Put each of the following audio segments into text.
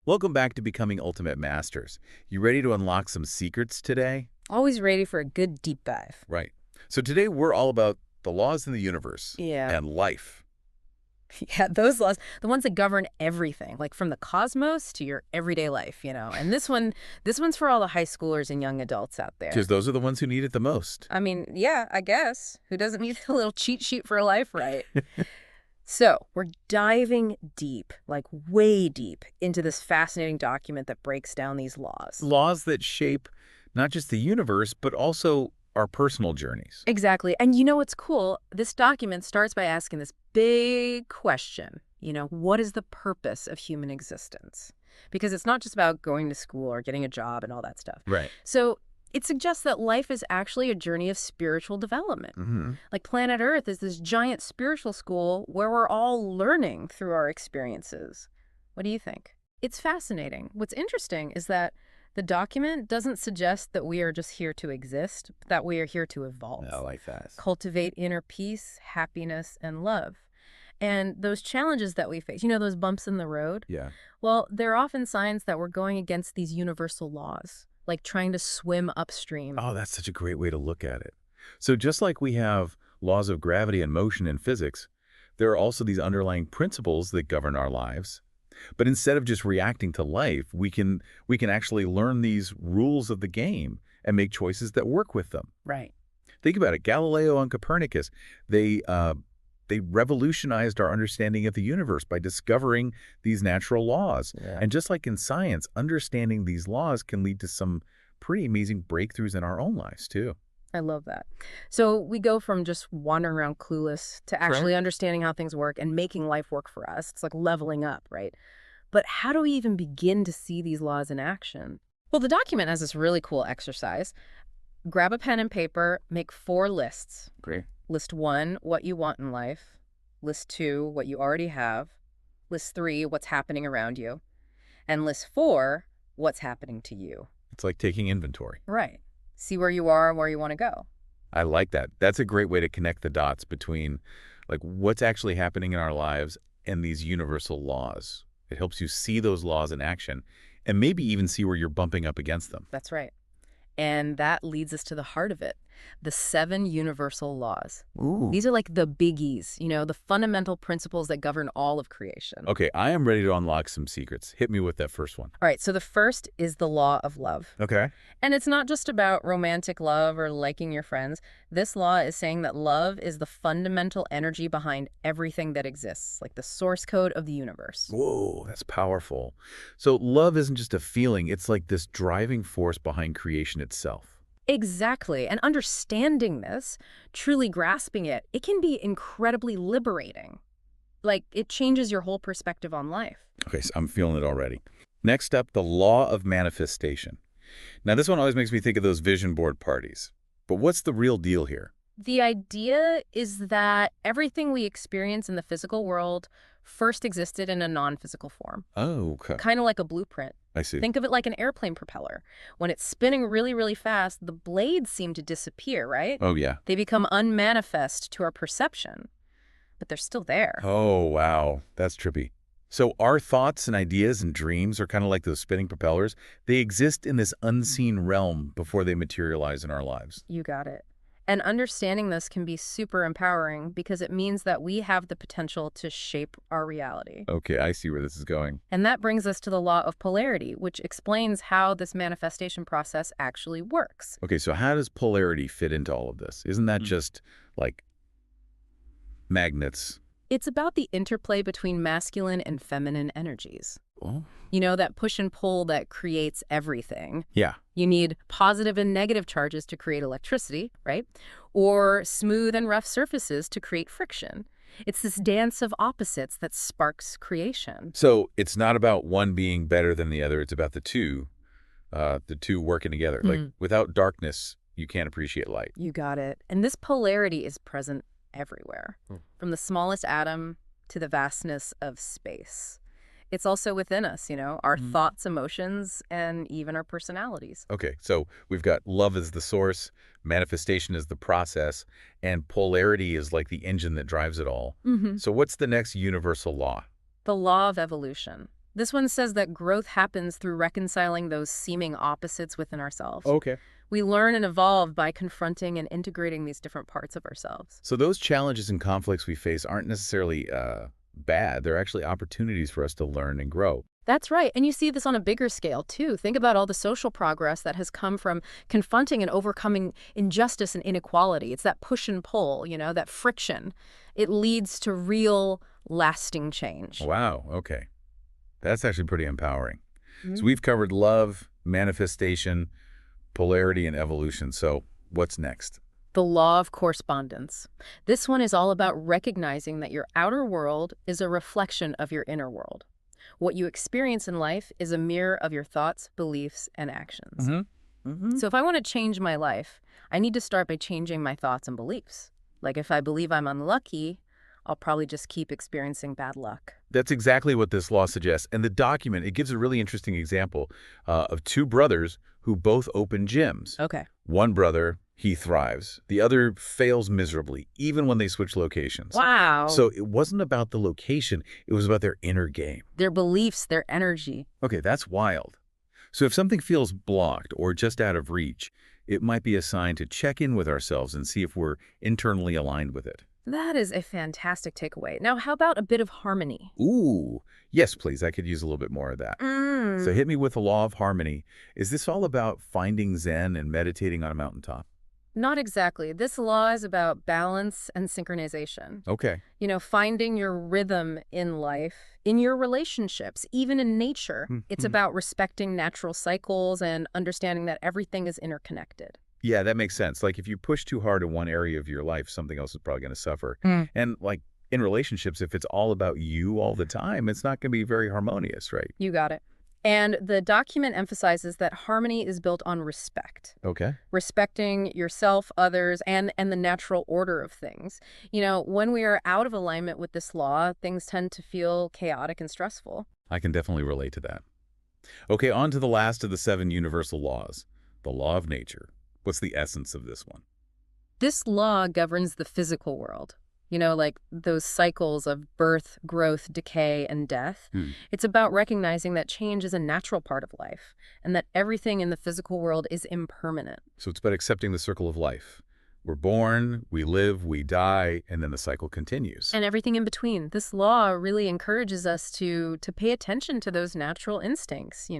Welcome back to Becoming Ultimate Masters. You ready to unlock some secrets today? Always ready for a good deep dive. Right. So today we're all about the laws in the universe Yeah. and life. Yeah, those laws, the ones that govern everything, like from the cosmos to your everyday life, And this one's for all the high schoolers and young adults out there. Because those are the ones who need it the most. I mean, yeah, I guess. Who doesn't need a little cheat sheet for a life, right? So, we're diving deep, like way deep, into this fascinating document that breaks down these laws. Laws that shape not just the universe, but also our personal journeys. Exactly. And you know what's cool? This document starts by asking this big question. What is the purpose of human existence? Because it's not just about going to school or getting a job and all that stuff. Right. So it suggests that life is actually a journey of spiritual development. Like planet Earth is this giant spiritual school where we're all learning through our experiences. What do you think? It's fascinating. What's interesting is that the document doesn't suggest that we are just here to exist, but that we are here to evolve. I like that. Cultivate inner peace, happiness, and love. And those challenges that we face, those bumps in the road? Yeah. Well, they're often signs that we're going against these universal laws, like trying to swim upstream. Oh, that's such a great way to look at it. So just like we have laws of gravity and motion in physics, there are also these underlying principles that govern our lives. But instead of just reacting to life, we can actually learn these rules of the game and make choices that work with them. Right. Think about it. Galileo and Copernicus, they revolutionized our understanding of the universe by discovering these natural laws. Yeah. And just like in science, understanding these laws can lead to some pretty amazing breakthroughs in our own lives, too. I love that. So we go from just wandering around clueless to actually understanding how things work and making life work for us. It's like leveling up, right? But how do we even begin to see these laws in action? Well, the document has this really cool exercise. Grab a pen and paper, make 4 lists. Great. List 1, what you want in life. List 2, what you already have. List 3, what's happening around you. And list 4, what's happening to you. It's like taking inventory. Right. See where you are and where you want to go. I like that. That's a great way to connect the dots between like what's actually happening in our lives and these universal laws. It helps you see those laws in action and maybe even see where you're bumping up against them. That's right. And that leads us to the heart of it, the 7 universal laws. Ooh. These are like the biggies, the fundamental principles that govern all of creation. Okay, I am ready to unlock some secrets. Hit me with that first one. All right, so the first is the law of love. Okay. And it's not just about romantic love or liking your friends. This law is saying that love is the fundamental energy behind everything that exists, like the source code of the universe. Whoa, that's powerful. So love isn't just a feeling. It's like this driving force behind creation itself. Exactly. And understanding this, truly grasping it, it can be incredibly liberating. Like, it changes your whole perspective on life. Okay, so I'm feeling it already. Next up, the law of manifestation. Now, this one always makes me think of those vision board parties. But what's the real deal here? The idea is that everything we experience in the physical world first existed in a non-physical form, Oh, okay. kind of like a blueprint. I see. Think of it like an airplane propeller. When it's spinning really, really fast, the blades seem to disappear, right? Oh, yeah. They become unmanifest to our perception, but they're still there. Oh, wow. That's trippy. So our thoughts and ideas and dreams are kind of like those spinning propellers. They exist in this unseen realm before they materialize in our lives. You got it. And understanding this can be super empowering because it means that we have the potential to shape our reality. Okay, I see where this is going. And that brings us to the law of polarity, which explains how this manifestation process actually works. Okay, so how does polarity fit into all of this? Isn't that just like magnets? It's about the interplay between masculine and feminine energies. Oh, That push and pull that creates everything. yeah. You need positive and negative charges to create electricity, right? Or smooth and rough surfaces to create friction. It's this dance of opposites that sparks creation. So it's not about one being better than the other. It's about the two working together. Like without darkness, you can't appreciate light. You got it. And this polarity is present everywhere, from the smallest atom to the vastness of space. It's also within us, our thoughts, emotions, and even our personalities. Okay, so we've got love as the source, manifestation is the process, and polarity is like the engine that drives it all. So what's the next universal law? The law of evolution. This one says that growth happens through reconciling those seeming opposites within ourselves. Okay. We learn and evolve by confronting and integrating these different parts of ourselves. So those challenges and conflicts we face aren't necessarily bad. They're actually opportunities for us to learn and grow. That's right. And you see this on a bigger scale, too. Think about all the social progress that has come from confronting and overcoming injustice and inequality. It's that push and pull, that friction. It leads to real, lasting change. Wow. Okay. That's actually pretty empowering. Mhm. So we've covered love, manifestation, polarity, and evolution. So what's next? The law of correspondence. This one is all about recognizing that your outer world is a reflection of your inner world. What you experience in life is a mirror of your thoughts, beliefs, and actions. So if I want to change my life, I need to start by changing my thoughts and beliefs. Like if I believe I'm unlucky, I'll probably just keep experiencing bad luck. That's exactly what this law suggests. And the document, it gives a really interesting example of two brothers who both open gyms. Okay. One brother, he thrives. The other fails miserably, even when they switch locations. Wow. So it wasn't about the location. It was about their inner game. Their beliefs, their energy. Okay, that's wild. So if something feels blocked or just out of reach, it might be a sign to check in with ourselves and see if we're internally aligned with it. That is a fantastic takeaway. Now, how about a bit of harmony? Ooh, yes, please. I could use a little bit more of that. So hit me with the law of harmony. Is this all about finding Zen and meditating on a mountaintop? Not exactly. This law is about balance and synchronization. Okay. Finding your rhythm in life, in your relationships, even in nature. It's about respecting natural cycles and understanding that everything is interconnected. Yeah, that makes sense. Like if you push too hard in one area of your life, something else is probably going to suffer. And like in relationships, if it's all about you all the time, it's not going to be very harmonious, right? You got it. And the document emphasizes that harmony is built on respect. Okay. Respecting yourself, others, and the natural order of things. When we are out of alignment with this law, things tend to feel chaotic and stressful. I can definitely relate to that. Okay, on to the last of the 7 universal laws, the law of nature. What's the essence of this one? This law governs the physical world. Like those cycles of birth, growth, decay, and death. It's about recognizing that change is a natural part of life and that everything in the physical world is impermanent. So it's about accepting the circle of life. We're born, we live, we die, and then the cycle continues. And everything in between. This law really encourages us to pay attention to those natural instincts,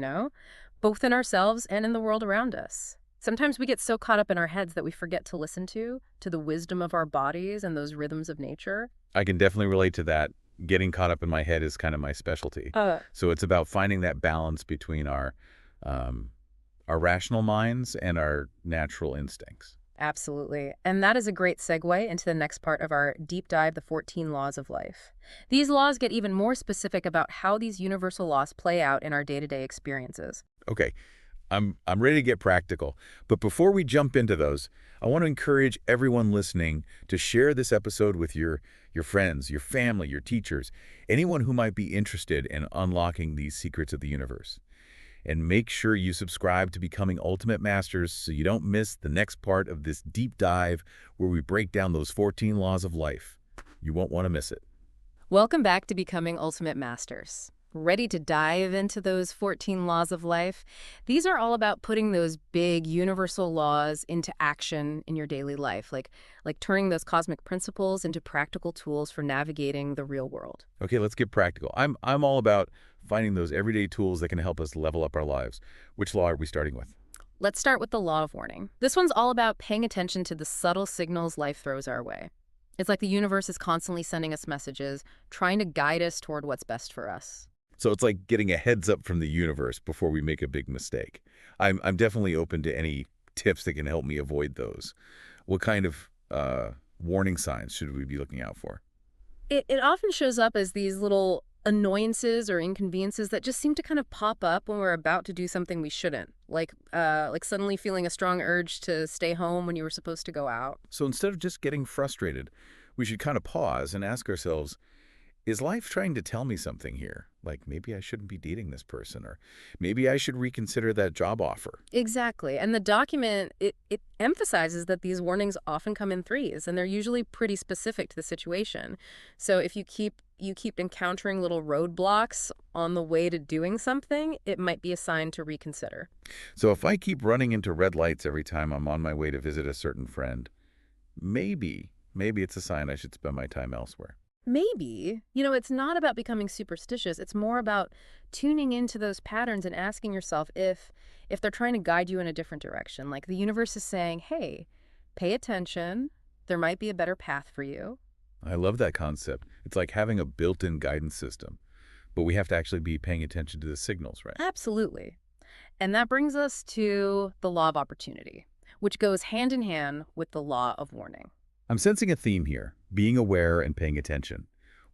both in ourselves and in the world around us. Sometimes we get so caught up in our heads that we forget to listen to the wisdom of our bodies and those rhythms of nature. I can definitely relate to that. Getting caught up in my head is kind of my specialty. So it's about finding that balance between our rational minds and our natural instincts. Absolutely. And that is a great segue into the next part of our deep dive, the 14 laws of life. These laws get even more specific about how these universal laws play out in our day-to-day experiences. Okay. I'm ready to get practical. But before we jump into those, I want to encourage everyone listening to share this episode with your friends, your family, your teachers, anyone who might be interested in unlocking these secrets of the universe. And make sure you subscribe to Becoming Ultimate Masters so you don't miss the next part of this deep dive where we break down those 14 laws of life. You won't want to miss it. Welcome back to Becoming Ultimate Masters. Ready to dive into those 14 laws of life? These are all about putting those big universal laws into action in your daily life, like turning those cosmic principles into practical tools for navigating the real world. Okay, let's get practical. I'm all about finding those everyday tools that can help us level up our lives. Which law are we starting with? Let's start with the law of warning. This one's all about paying attention to the subtle signals life throws our way. It's like the universe is constantly sending us messages, trying to guide us toward what's best for us. So it's like getting a heads up from the universe before we make a big mistake. I'm definitely open to any tips that can help me avoid those. What kind of warning signs should we be looking out for? It often shows up as these little annoyances or inconveniences that just seem to kind of pop up when we're about to do something we shouldn't, like suddenly feeling a strong urge to stay home when you were supposed to go out. So instead of just getting frustrated, we should kind of pause and ask ourselves, Is life trying to tell me something here? Like maybe I shouldn't be dating this person, or maybe I should reconsider that job offer. Exactly. And the document, it emphasizes that these warnings often come in threes, and they're usually pretty specific to the situation. So if you keep encountering little roadblocks on the way to doing something, it might be a sign to reconsider. So if I keep running into red lights every time I'm on my way to visit a certain friend, maybe it's a sign I should spend my time elsewhere. Maybe. It's not about becoming superstitious. It's more about tuning into those patterns and asking yourself if they're trying to guide you in a different direction. Like the universe is saying, hey, pay attention. There might be a better path for you. I love that concept. It's like having a built-in guidance system, but we have to actually be paying attention to the signals, right? Absolutely. And that brings us to the law of opportunity, which goes hand in hand with the law of warning. I'm sensing a theme here, being aware and paying attention.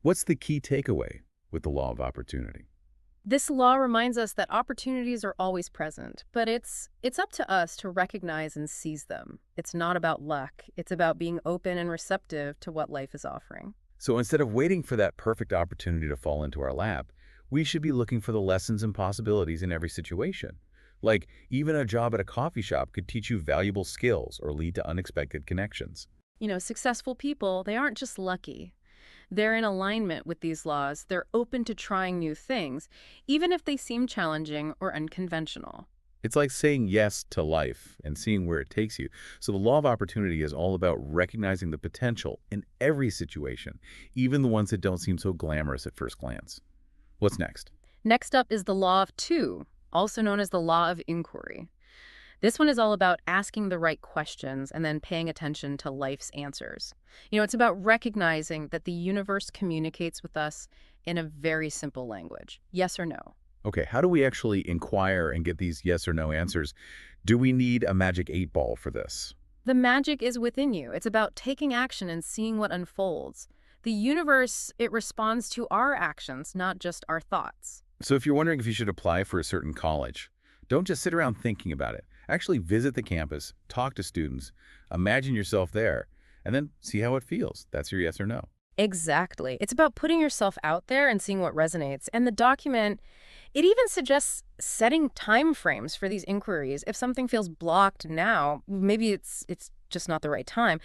What's the key takeaway with the law of opportunity? This law reminds us that opportunities are always present, but it's up to us to recognize and seize them. It's not about luck. It's about being open and receptive to what life is offering. So instead of waiting for that perfect opportunity to fall into our lap, we should be looking for the lessons and possibilities in every situation. Like, even a job at a coffee shop could teach you valuable skills or lead to unexpected connections. Successful people, they aren't just lucky. They're in alignment with these laws. They're open to trying new things, even if they seem challenging or unconventional. It's like saying yes to life and seeing where it takes you. So the law of opportunity is all about recognizing the potential in every situation, even the ones that don't seem so glamorous at first glance. What's next? Next up is the law of two, also known as the law of inquiry. This one is all about asking the right questions and then paying attention to life's answers. It's about recognizing that the universe communicates with us in a very simple language, yes or no. Okay, how do we actually inquire and get these yes or no answers? Do we need a magic 8 ball for this? The magic is within you. It's about taking action and seeing what unfolds. The universe, it responds to our actions, not just our thoughts. So if you're wondering if you should apply for a certain college, don't just sit around thinking about it. Actually visit the campus, talk to students, imagine yourself there, and then see how it feels. That's your yes or no. Exactly. It's about putting yourself out there and seeing what resonates. And the document, it even suggests setting time frames for these inquiries. If something feels blocked now, maybe it's just not the right time.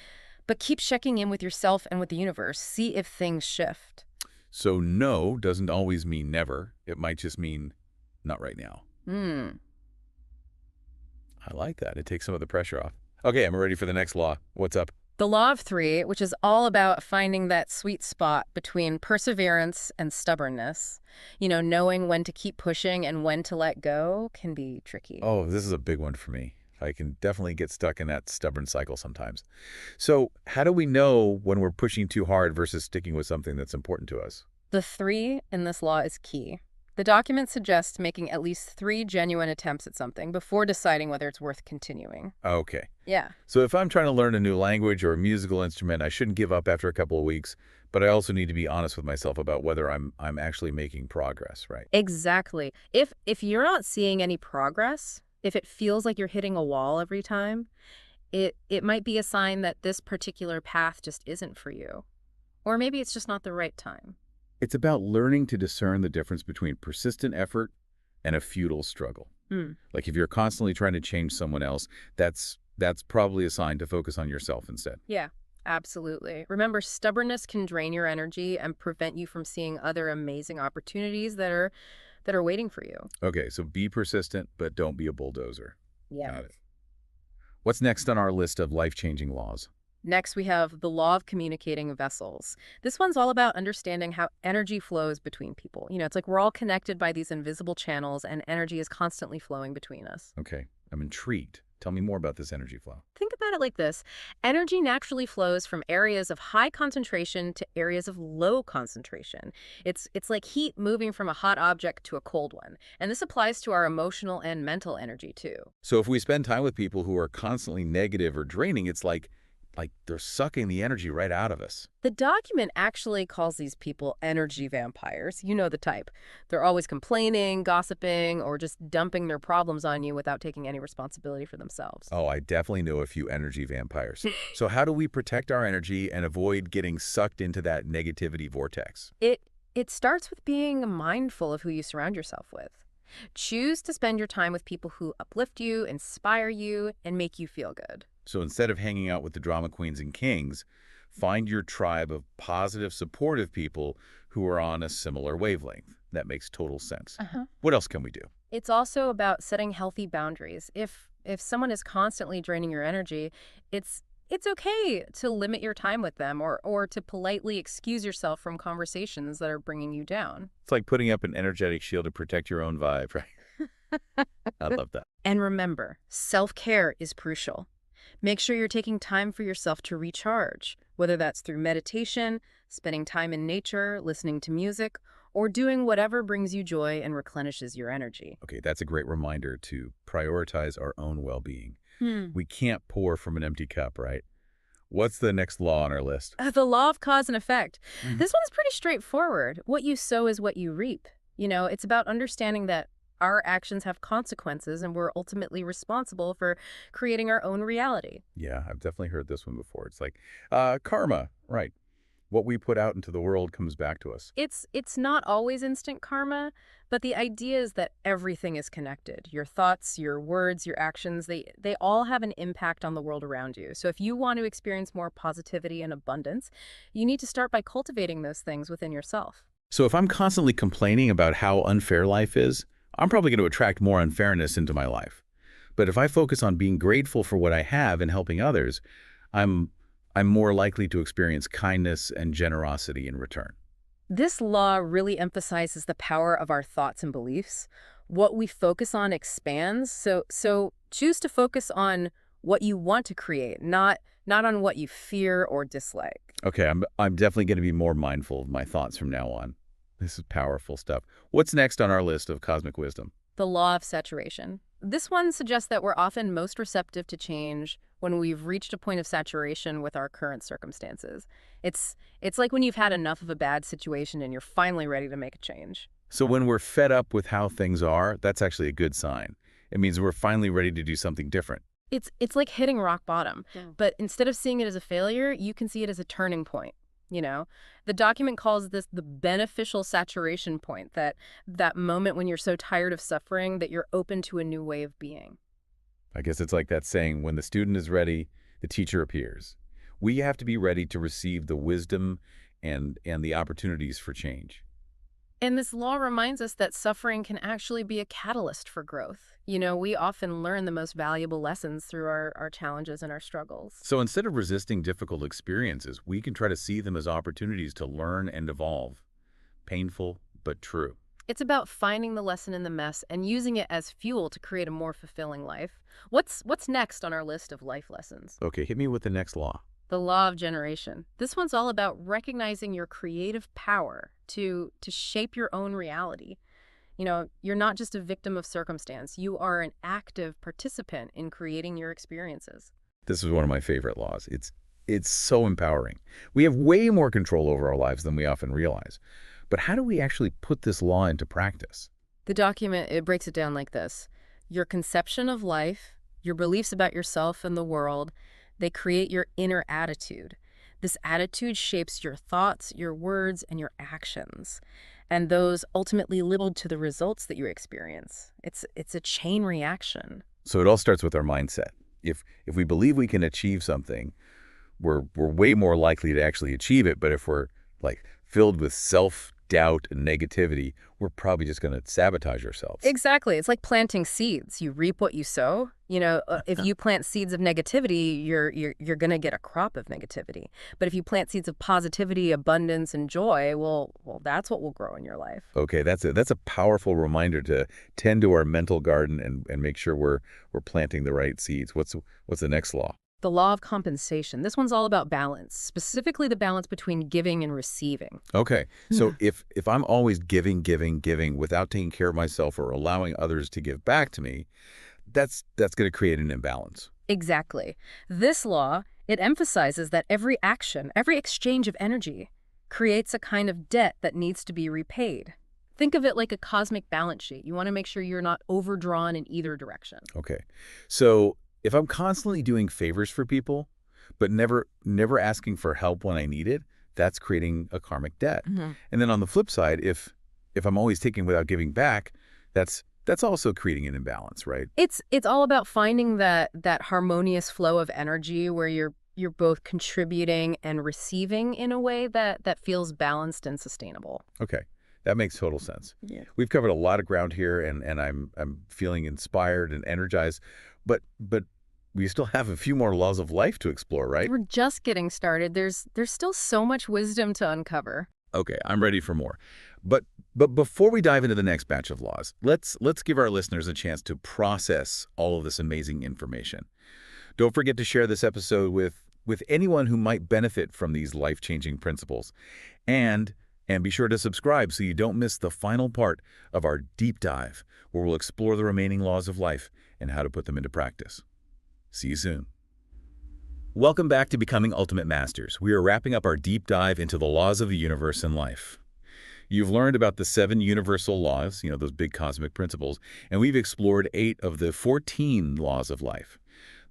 But keep checking in with yourself and with the universe. See if things shift. So no doesn't always mean never. It might just mean not right now. I like that. It takes some of the pressure off. Okay, I'm ready for the next law. What's up? The law of three, which is all about finding that sweet spot between perseverance and stubbornness. Knowing when to keep pushing and when to let go can be tricky. Oh, this is a big one for me. I can definitely get stuck in that stubborn cycle sometimes. So how do we know when we're pushing too hard versus sticking with something that's important to us? The three in this law is key. The document suggests making at least 3 genuine attempts at something before deciding whether it's worth continuing. Okay. Yeah. So if I'm trying to learn a new language or a musical instrument, I shouldn't give up after a couple of weeks, but I also need to be honest with myself about whether I'm actually making progress, right? Exactly. If you're not seeing any progress, if it feels like you're hitting a wall every time, it might be a sign that this particular path just isn't for you. Or maybe it's just not the right time. It's about learning to discern the difference between persistent effort and a futile struggle. Like if you're constantly trying to change someone else, that's probably a sign to focus on yourself instead. Yeah, absolutely. Remember, stubbornness can drain your energy and prevent you from seeing other amazing opportunities that are waiting for you. Okay, so be persistent, but don't be a bulldozer. Yeah. Got it. What's next on our list of life-changing laws? Next, we have the law of communicating vessels. This one's all about understanding how energy flows between people. It's like we're all connected by these invisible channels, and energy is constantly flowing between us. Okay, I'm intrigued. Tell me more about this energy flow. Think about it like this. Energy naturally flows from areas of high concentration to areas of low concentration. It's like heat moving from a hot object to a cold one. And this applies to our emotional and mental energy, too. So if we spend time with people who are constantly negative or draining, it's like they're sucking the energy right out of us. The document actually calls these people energy vampires. You know the type. They're always complaining, gossiping, or just dumping their problems on you without taking any responsibility for themselves. Oh, I definitely know a few energy vampires. So how do we protect our energy and avoid getting sucked into that negativity vortex? It It starts with being mindful of who you surround yourself with. Choose to spend your time with people who uplift you, inspire you, and make you feel good. So instead of hanging out with the drama queens and kings, find your tribe of positive, supportive people who are on a similar wavelength. That makes total sense. Uh-huh. What else can we do? It's also about setting healthy boundaries. If someone is constantly draining your energy, it's okay to limit your time with them or to politely excuse yourself from conversations that are bringing you down. It's like putting up an energetic shield to protect your own vibe, right? I love that. And remember, self-care is crucial. Make sure you're taking time for yourself to recharge, whether that's through meditation, spending time in nature, listening to music, or doing whatever brings you joy and replenishes your energy. Okay, that's a great reminder to prioritize our own well-being. Hmm. We can't pour from an empty cup, right? What's the next law on our list? The law of cause and effect. Mhm. This one's pretty straightforward. What you sow is what you reap. It's about understanding that our actions have consequences and we're ultimately responsible for creating our own reality. Yeah, I've definitely heard this one before. It's like karma, right? What we put out into the world comes back to us. It's not always instant karma, but the idea is that everything is connected. Your thoughts, your words, your actions, they all have an impact on the world around you. So if you want to experience more positivity and abundance, you need to start by cultivating those things within yourself. So if I'm constantly complaining about how unfair life is, I'm probably going to attract more unfairness into my life. But if I focus on being grateful for what I have and helping others, I'm I'm more likely to experience kindness and generosity in return. This law really emphasizes the power of our thoughts and beliefs. What we focus on expands, so choose to focus on what you want to create, not on what you fear or dislike. Okay, I'm definitely going to be more mindful of my thoughts from now on. This is powerful stuff. What's next on our list of cosmic wisdom? The law of saturation. This one suggests that we're often most receptive to change when we've reached a point of saturation with our current circumstances. It's like when you've had enough of a bad situation and you're finally ready to make a change. So when we're fed up with how things are, that's actually a good sign. It means we're finally ready to do something different. It's like hitting rock bottom, Yeah. but instead of seeing it as a failure, you can see it as a turning point. The document calls this the beneficial saturation point, that moment when you're so tired of suffering that you're open to a new way of being. I guess it's like that saying, when the student is ready, the teacher appears. We have to be ready to receive the wisdom and the opportunities for change. And this law reminds us that suffering can actually be a catalyst for growth. We often learn the most valuable lessons through our challenges and our struggles. So instead of resisting difficult experiences, we can try to see them as opportunities to learn and evolve. Painful, but true. It's about finding the lesson in the mess and using it as fuel to create a more fulfilling life. What's next on our list of life lessons? Okay, hit me with the next law. The law of generation. This one's all about recognizing your creative power to shape your own reality. You're not just a victim of circumstance. You are an active participant in creating your experiences. This is one of my favorite laws. It's so empowering. We have way more control over our lives than we often realize. But how do we actually put this law into practice? The document, it breaks it down like this. Your conception of life, your beliefs about yourself and the world, they create your inner attitude. This attitude shapes your thoughts, your words, and your actions. And those ultimately lead to the results that you experience. It's a chain reaction. So it all starts with our mindset. If we believe we can achieve something, we're way more likely to actually achieve it. But if we're like filled with self-doubt and negativity, we're probably just going to sabotage ourselves. Exactly. It's like planting seeds. You reap what you sow. If you plant seeds of negativity, you're going to get a crop of negativity. But if you plant seeds of positivity, abundance, and joy, well, that's what will grow in your life. Okay, that's a powerful reminder to tend to our mental garden and make sure we're planting the right seeds. What's the next law? The law of compensation. This one's all about balance, specifically the balance between giving and receiving. Okay, so if I'm always giving without taking care of myself or allowing others to give back to me, that's going to create an imbalance. Exactly. This law, it emphasizes that every action, every exchange of energy creates a kind of debt that needs to be repaid. Think of it like a cosmic balance sheet. You want to make sure you're not overdrawn in either direction. Okay, so if I'm constantly doing favors for people, but never asking for help when I need it, that's creating a karmic debt. Mhm. And then on the flip side, if I'm always taking without giving back, that's also creating an imbalance, right? It's all about finding that harmonious flow of energy where you're both contributing and receiving in a way that feels balanced and sustainable. Okay, that makes total sense. Yeah. We've covered a lot of ground here, and I'm feeling inspired and energized, but we still have a few more laws of life to explore, right? We're just getting started. There's still so much wisdom to uncover. Okay, I'm ready for more. But before we dive into the next batch of laws, let's give our listeners a chance to process all of this amazing information. Don't forget to share this episode with anyone who might benefit from these life-changing principles. And be sure to subscribe so you don't miss the final part of our deep dive, where we'll explore the remaining laws of life and how to put them into practice. See you soon. Welcome back to Becoming Ultimate Masters. We are wrapping up our deep dive into the laws of the universe and life. You've learned about the 7 universal laws, those big cosmic principles, and we've explored 8 of the 14 laws of life.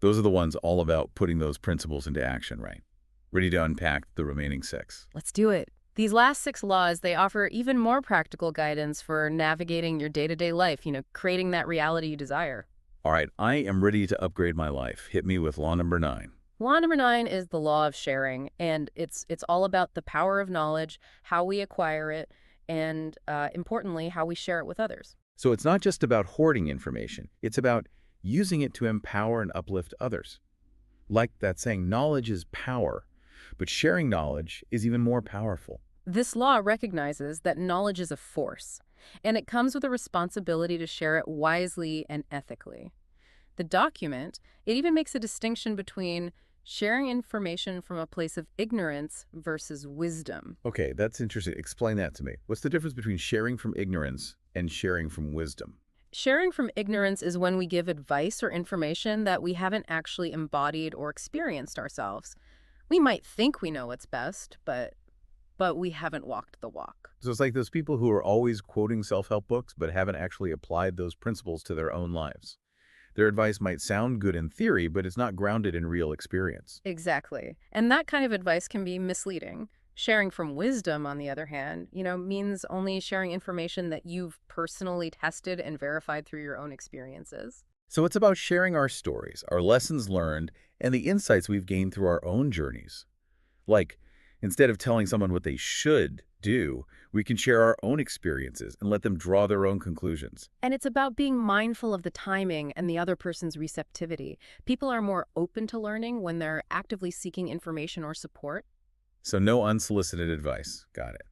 Those are the ones all about putting those principles into action, right? Ready to unpack the remaining 6? Let's do it. These last 6 laws, they offer even more practical guidance for navigating your day-to-day life, creating that reality you desire. All right, I am ready to upgrade my life. Hit me with law number 9. Law number 9 is the law of sharing, and it's all about the power of knowledge, how we acquire it, and importantly, how we share it with others. So it's not just about hoarding information. It's about using it to empower and uplift others. Like that saying, knowledge is power, but sharing knowledge is even more powerful. This law recognizes that knowledge is a force, and it comes with a responsibility to share it wisely and ethically. The document, it even makes a distinction between sharing information from a place of ignorance versus wisdom. Okay, that's interesting. Explain that to me. What's the difference between sharing from ignorance and sharing from wisdom? Sharing from ignorance is when we give advice or information that we haven't actually embodied or experienced ourselves. We might think we know what's best, but we haven't walked the walk. So it's like those people who are always quoting self-help books but haven't actually applied those principles to their own lives. Their advice might sound good in theory, but it's not grounded in real experience. Exactly. And that kind of advice can be misleading. Sharing from wisdom, on the other hand, means only sharing information that you've personally tested and verified through your own experiences. So it's about sharing our stories, our lessons learned, and the insights we've gained through our own journeys. Like, instead of telling someone what they should do, we can share our own experiences and let them draw their own conclusions. And it's about being mindful of the timing and the other person's receptivity. People are more open to learning when they're actively seeking information or support. So no unsolicited advice. Got it.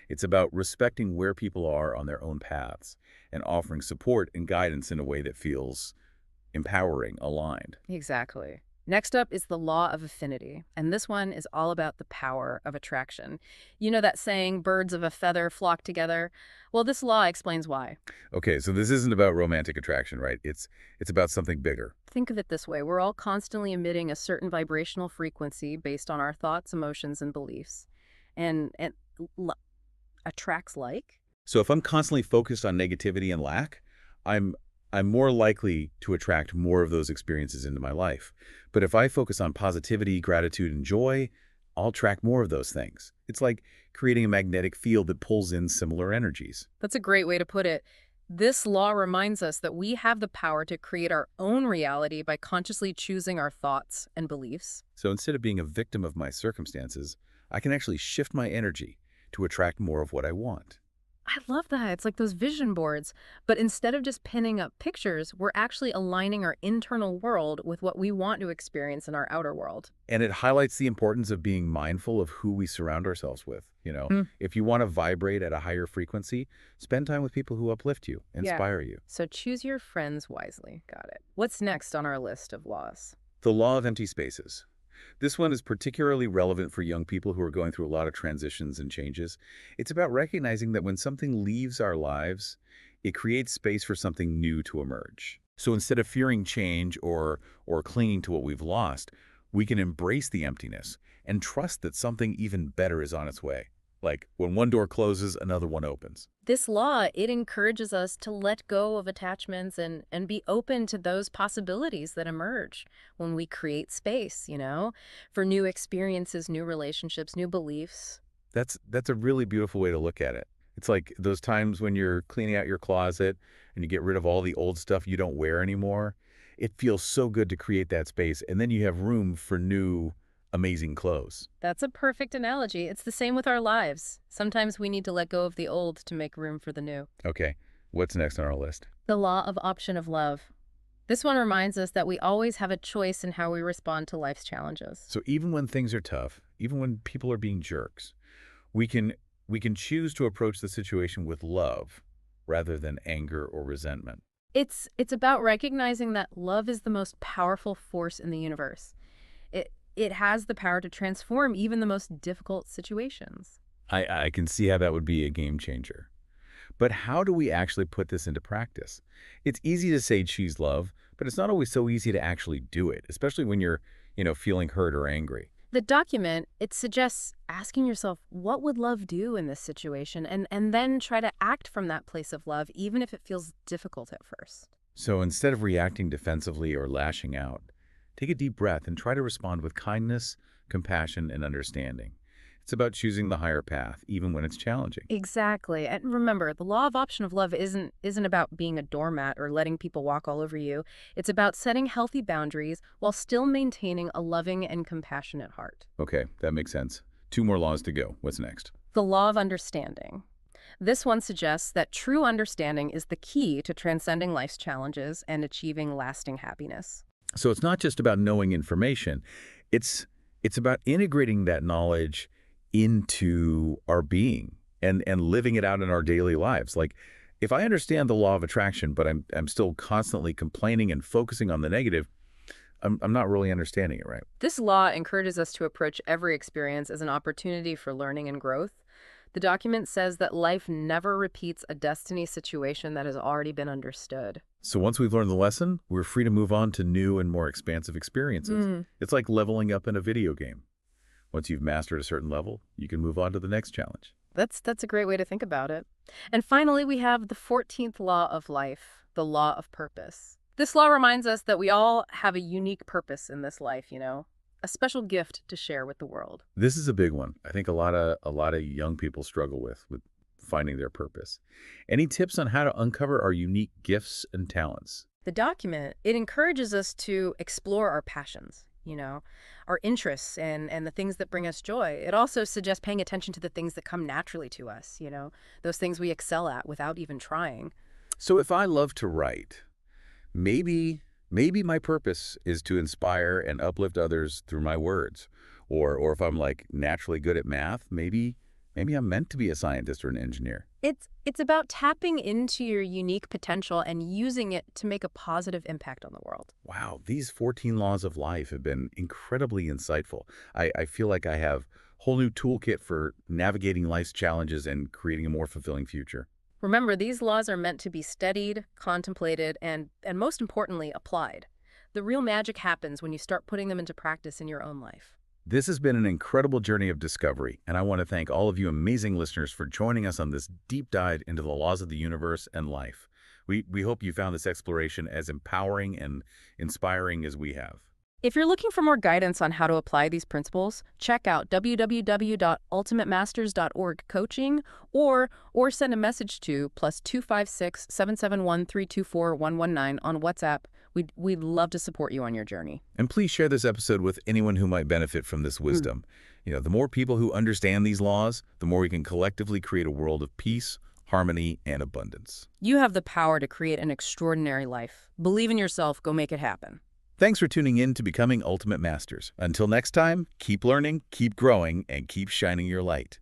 It's about respecting where people are on their own paths and offering support and guidance in a way that feels empowering, aligned. Exactly. Next up is the law of affinity, and this one is all about the power of attraction. You know that saying, birds of a feather flock together? Well, this law explains why. Okay, so this isn't about romantic attraction, right? It's about something bigger. Think of it this way. We're all constantly emitting a certain vibrational frequency based on our thoughts, emotions, and beliefs. And attracts like? So if I'm constantly focused on negativity and lack, I'm more likely to attract more of those experiences into my life. But if I focus on positivity, gratitude, and joy, I'll attract more of those things. It's like creating a magnetic field that pulls in similar energies. That's a great way to put it. This law reminds us that we have the power to create our own reality by consciously choosing our thoughts and beliefs. So instead of being a victim of my circumstances, I can actually shift my energy to attract more of what I want. I love that. It's like those vision boards. But instead of just pinning up pictures, we're actually aligning our internal world with what we want to experience in our outer world. And it highlights the importance of being mindful of who we surround ourselves with. If you want to vibrate at a higher frequency, spend time with people who uplift you, inspire you. So choose your friends wisely. Got it. What's next on our list of laws? The law of empty spaces. This one is particularly relevant for young people who are going through a lot of transitions and changes. It's about recognizing that when something leaves our lives, it creates space for something new to emerge. So instead of fearing change or clinging to what we've lost, we can embrace the emptiness and trust that something even better is on its way. Like when one door closes, another one opens. This law, it encourages us to let go of attachments and be open to those possibilities that emerge when we create space, for new experiences, new relationships, new beliefs. That's a really beautiful way to look at it. It's like those times when you're cleaning out your closet and you get rid of all the old stuff you don't wear anymore. It feels so good to create that space, and then you have room for new, amazing clothes. That's a perfect analogy. It's the same with our lives. Sometimes we need to let go of the old to make room for the new. Okay, what's next on our list? The law of option of love. This one reminds us that we always have a choice in how we respond to life's challenges. So even when things are tough, even when people are being jerks, we can choose to approach the situation with love rather than anger or resentment. It's about recognizing that love is the most powerful force in the universe. It has the power to transform even the most difficult situations. I can see how that would be a game changer. But how do we actually put this into practice? It's easy to say choose love, but it's not always so easy to actually do it, especially when you're, feeling hurt or angry. The document, it suggests asking yourself, what would love do in this situation? And then try to act from that place of love, even if it feels difficult at first. So instead of reacting defensively or lashing out, take a deep breath and try to respond with kindness, compassion, and understanding. It's about choosing the higher path, even when it's challenging. Exactly. And remember, the law of option of love isn't about being a doormat or letting people walk all over you. It's about setting healthy boundaries while still maintaining a loving and compassionate heart. Okay, that makes sense. 2 more laws to go. What's next? The law of understanding. This one suggests that true understanding is the key to transcending life's challenges and achieving lasting happiness. So it's not just about knowing information. It's about integrating that knowledge into our being and living it out in our daily lives. Like, if I understand the law of attraction, but I'm still constantly complaining and focusing on the negative, I'm not really understanding it right. This law encourages us to approach every experience as an opportunity for learning and growth. The document says that life never repeats a destiny situation that has already been understood. So once we've learned the lesson, we're free to move on to new and more expansive experiences. It's like leveling up in a video game. Once you've mastered a certain level, you can move on to the next challenge. That's a great way to think about it. And finally, we have the 14th law of life, the law of purpose. This law reminds us that we all have a unique purpose in this life, a special gift to share with the world. This is a big one. I think a lot of young people struggle with finding their purpose. Any tips on how to uncover our unique gifts and talents? The document, it encourages us to explore our passions, our interests and the things that bring us joy. It also suggests paying attention to the things that come naturally to us, those things we excel at without even trying. So if I love to write, maybe my purpose is to inspire and uplift others through my words. Or if I'm like naturally good at math, maybe I'm meant to be a scientist or an engineer. It's about tapping into your unique potential and using it to make a positive impact on the world. Wow, these 14 laws of life have been incredibly insightful. I feel like I have a whole new toolkit for navigating life's challenges and creating a more fulfilling future. Remember, these laws are meant to be studied, contemplated, and most importantly, applied. The real magic happens when you start putting them into practice in your own life. This has been an incredible journey of discovery, and I want to thank all of you amazing listeners for joining us on this deep dive into the laws of the universe and life. We hope you found this exploration as empowering and inspiring as we have. If you're looking for more guidance on how to apply these principles, check out www.ultimatemasters.org coaching or send a message to +256 771 324 119 on WhatsApp. We'd love to support you on your journey. And please share this episode with anyone who might benefit from this wisdom. The more people who understand these laws, the more we can collectively create a world of peace, harmony, and abundance. You have the power to create an extraordinary life. Believe in yourself. Go make it happen. Thanks for tuning in to Becoming Ultimate Masters. Until next time, keep learning, keep growing, and keep shining your light.